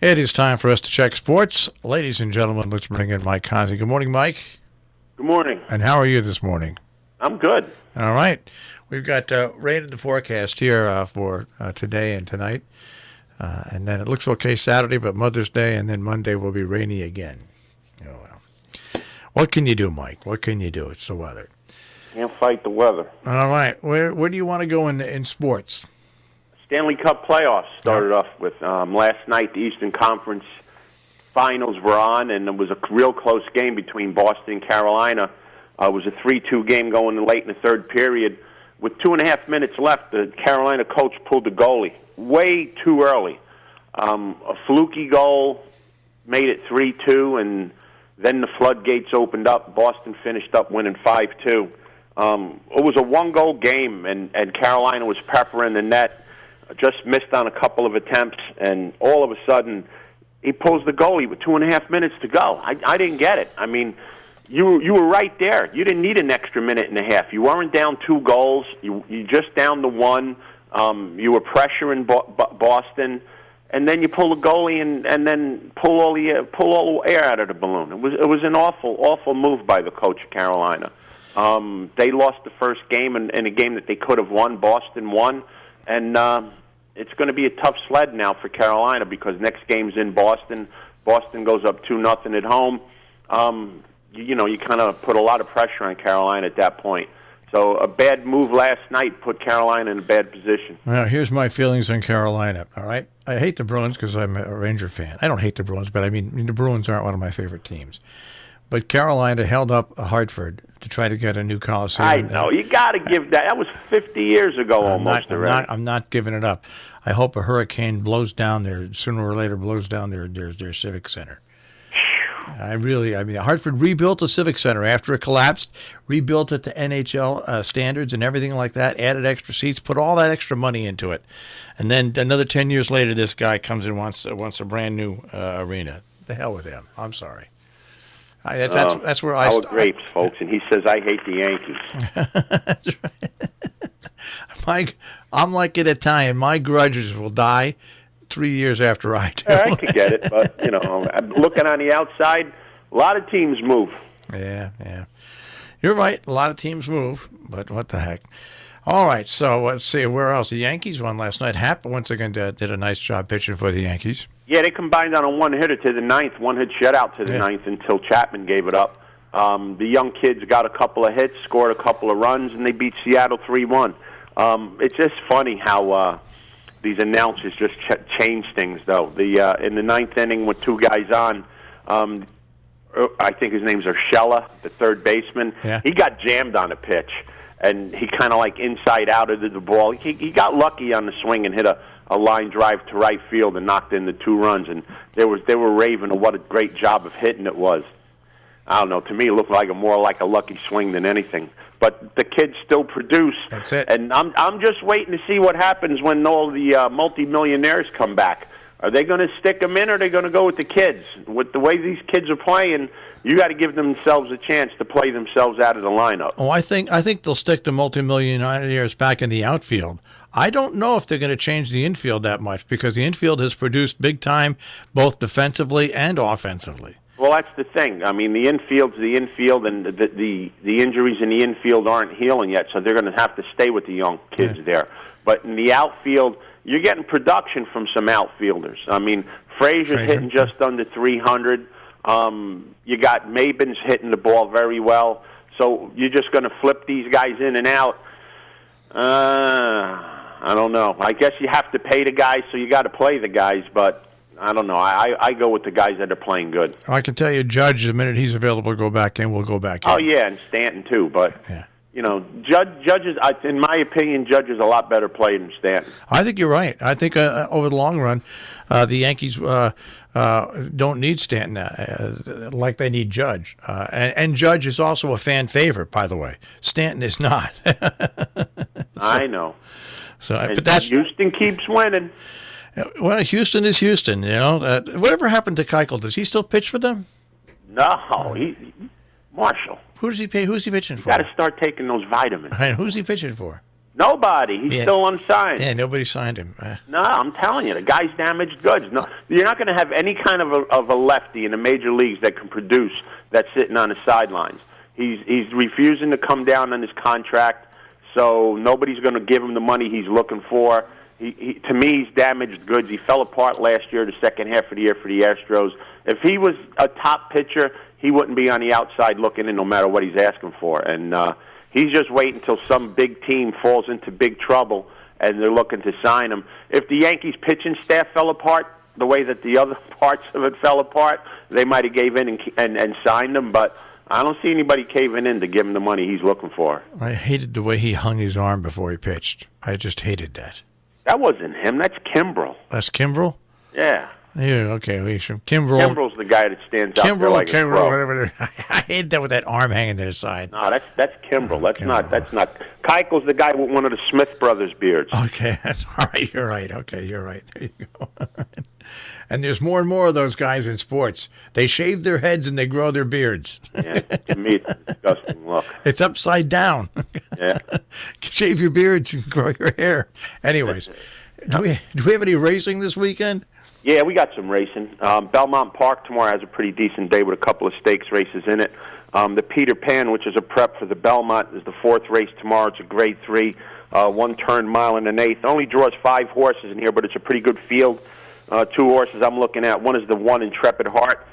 It is time for us to check sports. Ladies and gentlemen, let's bring in Mike Cozzi. Good morning, Mike. Good morning. And how are you this morning? I'm good. All right. We've got rain in the forecast here for today and tonight. And then it looks okay Saturday, but Mother's Day, and then Monday will be rainy again. Oh, well. What can you do, Mike? What can you do? It's the weather. Can't fight the weather. All right. Where do you want to go in sports? Stanley Cup playoffs started off with last night. The Eastern Conference Finals were on, and it was a real close game between Boston and Carolina. It was a 3-2 game going late in the third period. With 2.5 minutes left, the Carolina coach pulled the goalie way too early. A fluky goal made it 3-2, and then the floodgates opened up. Boston finished up winning 5-2. It was a one-goal game, and Carolina was peppering the net. Just missed on a couple of attempts, and all of a sudden, he pulls the goalie with 2.5 minutes to go. I didn't get it. I mean, you were right there. You didn't need an extra minute and a half. You weren't down 2 goals. You just down to 1. You were pressuring Boston, and then you pull the goalie and then pull all the air out of the balloon. It was an awful move by the coach of Carolina. They lost the first game in a game that they could have won. Boston won, and it's going to be a tough sled now for Carolina because next game's in Boston. Boston goes up 2-0 at home. You kind of put a lot of pressure on Carolina at that point. So a bad move last night put Carolina in a bad position. Well, here's my feelings on Carolina, all right? I hate the Bruins because I'm a Ranger fan. I don't hate the Bruins, but I mean the Bruins aren't one of my favorite teams. But Carolina held up Hartford to try to get a new Coliseum. I know. You got to give that. That was 50 years ago almost already. I'm not giving it up. I hope a hurricane blows down there, sooner or later blows down their Civic Center. Hartford rebuilt the Civic Center after it collapsed, rebuilt it to NHL standards and everything like that, added extra seats, put all that extra money into it. And then another 10 years later, this guy comes and wants a brand new arena. The hell with him. I'm sorry. That's where I start. Grapes, folks, and he says, I hate the Yankees. That's right. I'm like an Italian. My grudges will die 3 years after I do. I could get it, but, looking on the outside, a lot of teams move. Yeah. You're right. A lot of teams move, but what the heck. All right, so let's see. Where else? The Yankees won last night. Happ, once again, did a nice job pitching for the Yankees. Yeah, they combined on a one-hitter to the ninth, one-hit shutout to the ninth until Chapman gave it up. The young kids got a couple of hits, scored a couple of runs, and they beat Seattle 3-1. It's just funny how these announcers just change things, though. In the ninth inning with 2 guys on, I think his name's Urshela, the third baseman. Yeah. He got jammed on a pitch, and he kind of like inside out of the ball. He got lucky on the swing and hit a line drive to right field and knocked in the 2 runs. And they were raving of what a great job of hitting it was. I don't know. To me, it looked like more like a lucky swing than anything. But the kids still produce. That's it. And I'm just waiting to see what happens when all the multimillionaires come back. Are they going to stick them in, or are they going to go with the kids? With the way these kids are playing, you got to give themselves a chance to play themselves out of the lineup. Oh, I think they'll stick the multimillionaires back in the outfield. I don't know if they're going to change the infield that much because the infield has produced big time both defensively and offensively. Well, that's the thing. I mean, the infield's the infield, and the injuries in the infield aren't healing yet, so they're going to have to stay with the young kids there. But in the outfield, you're getting production from some outfielders. I mean, Frazier's hitting just under 300. You got Mabin's hitting the ball very well. So you're just going to flip these guys in and out. I don't know. I guess you have to pay the guys, so you got to play the guys, but I don't know. I go with the guys that are playing good. I can tell you, Judge, the minute he's available to go back in, we'll go back in. Oh, yeah, and Stanton, too. But, Judge is, in my opinion, Judge is a lot better player than Stanton. I think you're right. I think over the long run, the Yankees don't need Stanton like they need Judge. And Judge is also a fan favorite, by the way. Stanton is not. I know. But Houston keeps winning. Well, Houston is Houston, whatever happened to Keuchel? Does he still pitch for them? No, Marshall. Who's he pitching for? Got to start taking those vitamins. And who's he pitching for? Nobody. He's still unsigned. Yeah, nobody signed him. No, I'm telling you, the guy's damaged goods. No, you're not going to have any kind of a lefty in the major leagues that can produce that's sitting on the sidelines. He's refusing to come down on his contract, so nobody's going to give him the money he's looking for. To me, he's damaged goods. He fell apart last year, the second half of the year for the Astros. If he was a top pitcher, he wouldn't be on the outside looking in no matter what he's asking for. And he's just waiting until some big team falls into big trouble and they're looking to sign him. If the Yankees pitching staff fell apart the way that the other parts of it fell apart, they might have gave in and signed him. But I don't see anybody caving in to give him the money he's looking for. I hated the way he hung his arm before he pitched. I just hated that. That wasn't him. That's Kimbrel. That's Kimbrel? Yeah. Yeah, okay. He's from Kimbrel. Kimbrel's the guy that stands out there like a pro. Whatever. I hate that with that arm hanging to the side. No, that's Kimbrel. That's not. Keuchel's the guy with one of the Smith brothers' beards. Okay, that's all right. You're right. Okay, you're right. There you go. And there's more and more of those guys in sports. They shave their heads and they grow their beards. Yeah, to me, it's a disgusting look. It's upside down. Yeah. Shave your beards and grow your hair. Anyways, do we have any racing this weekend? Yeah, we got some racing. Belmont Park tomorrow has a pretty decent day with a couple of stakes races in it. The Peter Pan, which is a prep for the Belmont, is the fourth race tomorrow. It's a grade 3, one-turn mile and an eighth. Only draws 5 horses in here, but it's a pretty good field. 2 horses I'm looking at. One is the 1 Intrepid Heart.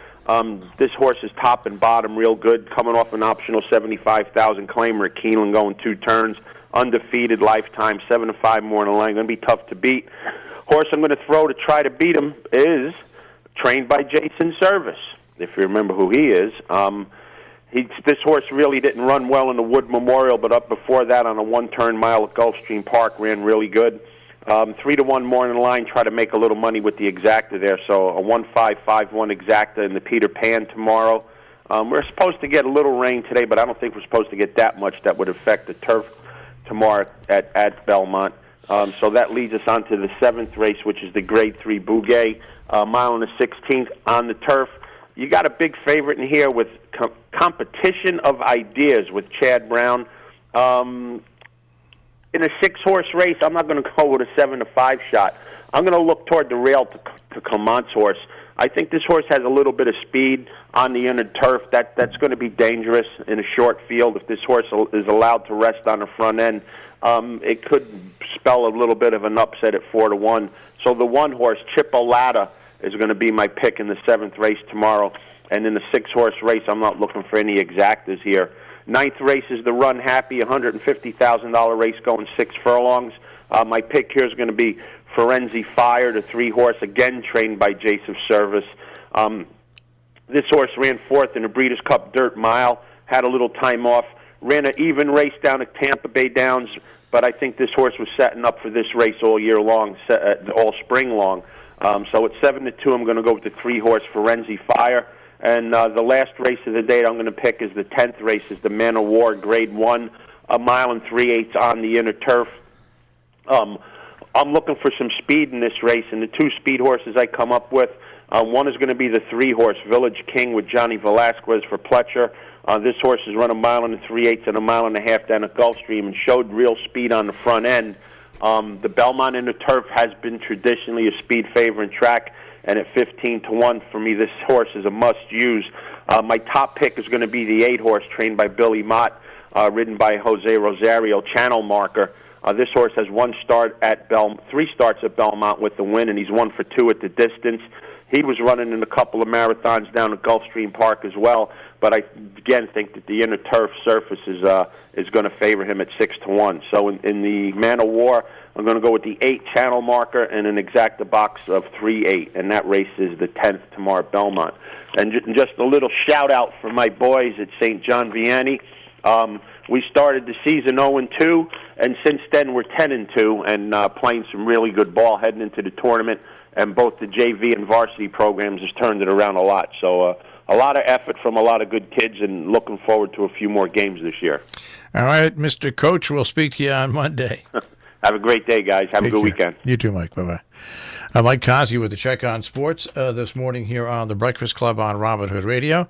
This horse is top and bottom real good, coming off an optional $75,000 claimer at Keeneland, going 2 turns. Undefeated lifetime, 7-5 more than a lane. Going to be tough to beat. Horse I'm going to throw to try to beat him is trained by Jason Service, if you remember who he is. This horse really didn't run well in the Wood Memorial, but up before that on a one-turn mile at Gulfstream Park ran really good. 3-1 more than line, try to make a little money with the exacta there. So a 1-5-5-1 exacta in the Peter Pan tomorrow. We're supposed to get a little rain today, but I don't think we're supposed to get that much that would affect the turf tomorrow at Belmont. So that leads us on to the 7th race, which is the Grade 3 Bouguet, mile and the 16th on the turf. You got a big favorite in here with competition of ideas with Chad Brown. In a 6-horse race, I'm not going to go with a 7-5 shot. I'm going to look toward the rail to Clement's horse. I think this horse has a little bit of speed on the inner turf. That's going to be dangerous in a short field. If this horse is allowed to rest on the front end, it could spell a little bit of an upset at 4-1. So the 1 horse, Chipolata, is going to be my pick in the 7th race tomorrow. And in the 6-horse race, I'm not looking for any exactas here. 9th race is the Run Happy, $150,000 race going 6 furlongs. My pick here is going to be Forenzi Fire, the 3-horse, again trained by Jason Service. This horse ran 4th in the Breeders' Cup Dirt Mile, had a little time off, ran an even race down at Tampa Bay Downs, but I think this horse was setting up for this race all year long, all spring long. So at 7-2, I'm going to go with the 3-horse Forenzi Fire. And the last race of the day I'm going to pick is the 10th race, is the Man of War Grade 1, a mile and 3/8 on the inner turf. I'm looking for some speed in this race, and the 2 speed horses I come up with, one is going to be the 3-horse Village King with Johnny Velasquez for Pletcher. This horse has run a mile and 3/8 and a mile and a half down at Gulfstream and showed real speed on the front end. The Belmont inner turf has been traditionally a speed favoring track, and at 15-1 for me, this horse is a must-use. My top pick is going to be the 8-horse trained by Billy Mott, ridden by Jose Rosario, Channel Marker. This horse has 3 starts at Belmont with the win, and he's 1 for 2 at the distance. He was running in a couple of marathons down at Gulfstream Park as well, but I again think that the inner turf surface is going to favor him at 6-1. So in the Man of War, I'm going to go with the 8 Channel Marker and an exacta box of 3/8, and that race is the 10th tomorrow at Belmont. And just a little shout-out for my boys at St. John Vianney. We started the season 0-2, and since then we're 10-2 and playing some really good ball heading into the tournament, and both the JV and varsity programs has turned it around a lot. So a lot of effort from a lot of good kids, and looking forward to a few more games this year. All right, Mr. Coach, we'll speak to you on Monday. Have a great day, guys. Have a good weekend. You too, Mike. Bye-bye. I'm Mike Cozzi with the Check on Sports this morning here on the Breakfast Club on Robin Hood Radio.